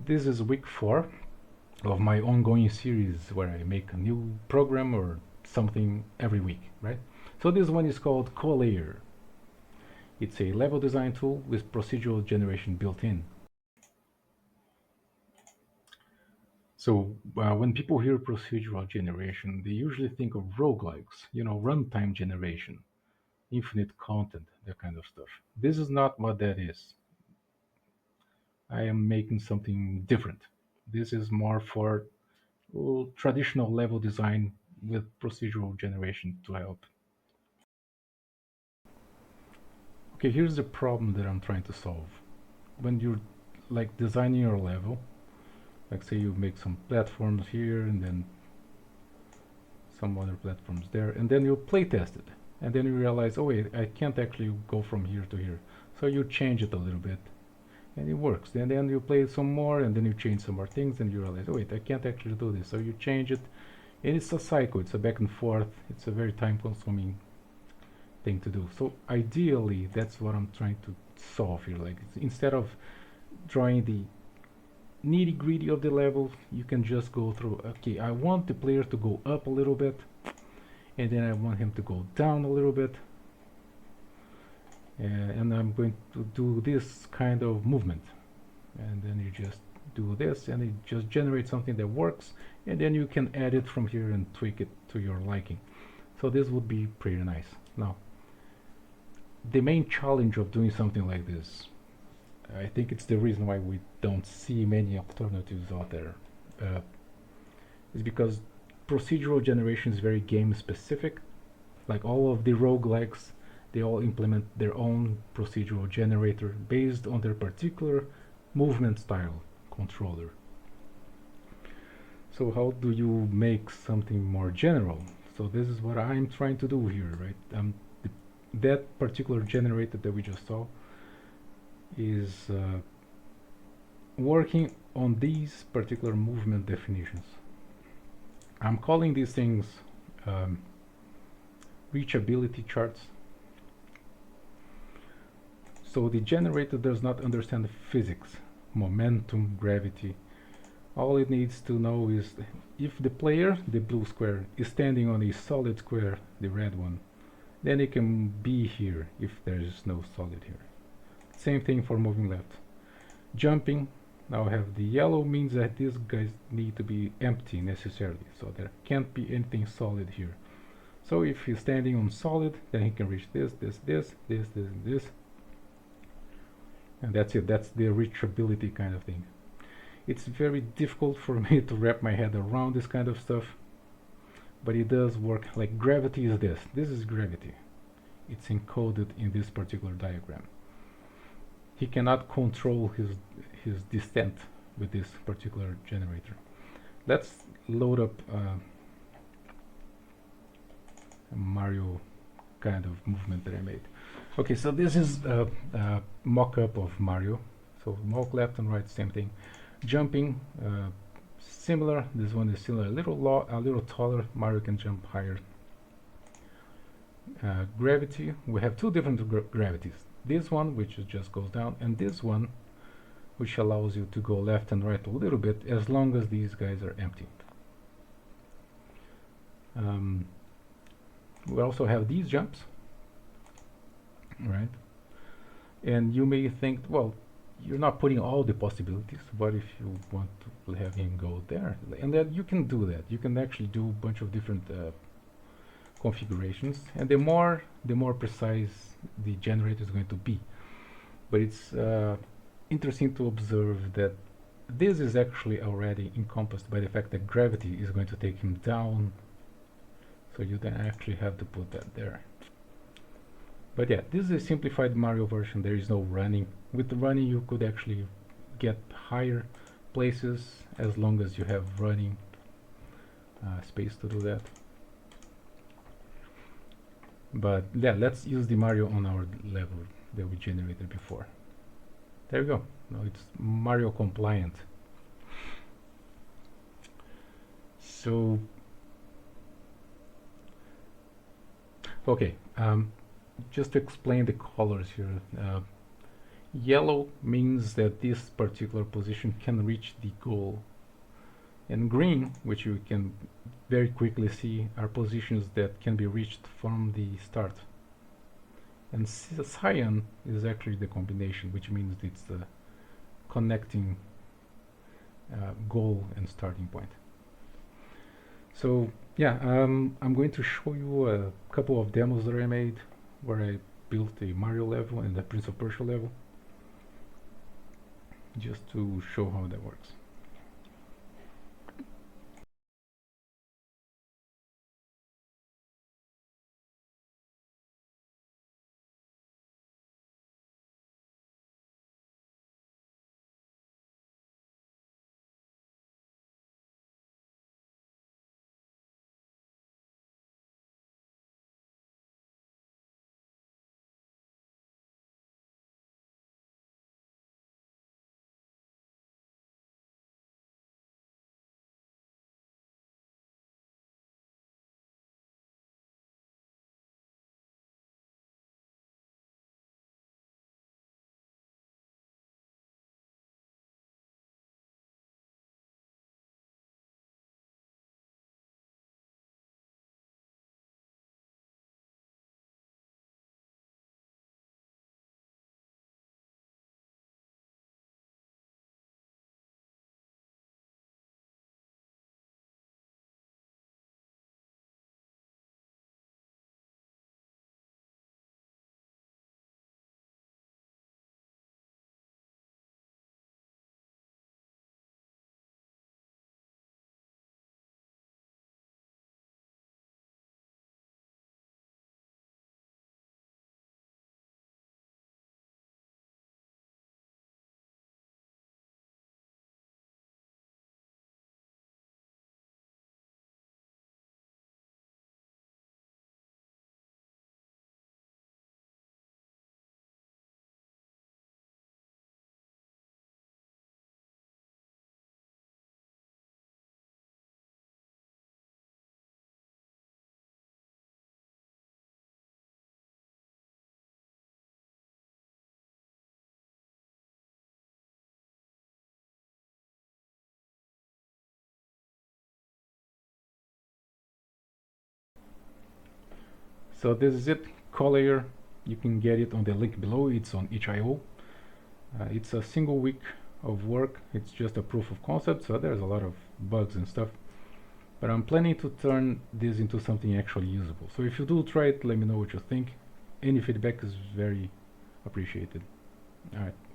This is week 4 of my ongoing series where I make a new program or something every week, right? So this one is called Collayer. It's a level design tool with procedural generation built in. So when people hear procedural generation, they usually think of roguelikes, runtime generation, infinite content, that kind of stuff. This is not what that is. I am making something different. This is more for traditional level design with procedural generation to help. Okay, here's the problem that I'm trying to solve. When you're like designing your level, like say you make some platforms here and then some other platforms there, and then you play test it, and then you realize, oh wait, I can't actually go from here to here. So you change it a little bit, and it works. And then you play some more, and then you change some more things, and you realize, oh wait, I can't actually do this. So you change it, and it's a cycle. It's a back and forth. It's a very time-consuming thing to do. So ideally, that's what I'm trying to solve here. Like instead of drawing the nitty gritty of the level, you can just go through, okay, I want the player to go up a little bit, and then I want him to go down a little bit, and I'm going to do this kind of movement, and then you just do this, and it just generates something that works, and then you can add it from here and tweak it to your liking. So this would be pretty nice. Now, the main challenge of doing something like this, I think it's the reason why we don't see many alternatives out there, is because procedural generation is very game specific. Like all of the roguelikes, they all implement their own procedural generator based on their particular movement style controller. So how do you make something more general? So this is what I'm trying to do here, right? That particular generator that we just saw is working on these particular movement definitions. I'm calling these things reachability charts. So the generator does not understand physics, momentum, gravity. All it needs to know is if the player, the blue square, is standing on a solid square, the red one, then it can be here if there is no solid here. Same thing for moving left. Jumping, now I have the yellow means that these guys need to be empty necessarily, so there can't be anything solid here. So if he's standing on solid, then he can reach this, this, this, this, this, and this. And that's it. That's the reachability kind of thing. It's very difficult for me to wrap my head around this kind of stuff, but it does work. Like gravity is this. This is gravity. It's encoded in this particular diagram. He cannot control his descent with this particular generator. Let's load up a Mario kind of movement that I made. Okay, so this is a mock-up of Mario. So walk left and right, same thing. Jumping, similar. This one is similar, a little taller. Mario can jump higher. Gravity, we have two different gravities. This one, which just goes down, and this one, which allows you to go left and right a little bit, as long as these guys are empty. We also have these jumps, right? And you may think, well, you're not putting all the possibilities. What if you want to have him go there? And then you can do that. You can actually do a bunch of different configurations, and the more precise the generator is going to be. But it's interesting to observe that this is actually already encompassed by the fact that gravity is going to take him down, so you don't actually have to put that there. But yeah, this is a simplified Mario version. There is no running. With the running, you could actually get higher places as long as you have running space to do that. But yeah, let's use the Mario on our level that we generated before. There we go. Now it's Mario compliant. So, okay, just to explain the colors here. Yellow means that this particular position can reach the goal. And green, which you can very quickly see, are positions that can be reached from the start. And cyan is actually the combination, which means it's the connecting goal and starting point. So yeah, I'm going to show you a couple of demos that I made where I built a Mario level and a Prince of Persia level, just to show how that works. So this is it, Collayer. You can get it on the link below. It's on itch.io. It's a single week of work. It's just a proof of concept, so there's a lot of bugs and stuff. But I'm planning to turn this into something actually usable. So if you do try it, let me know what you think. Any feedback is very appreciated. Alright.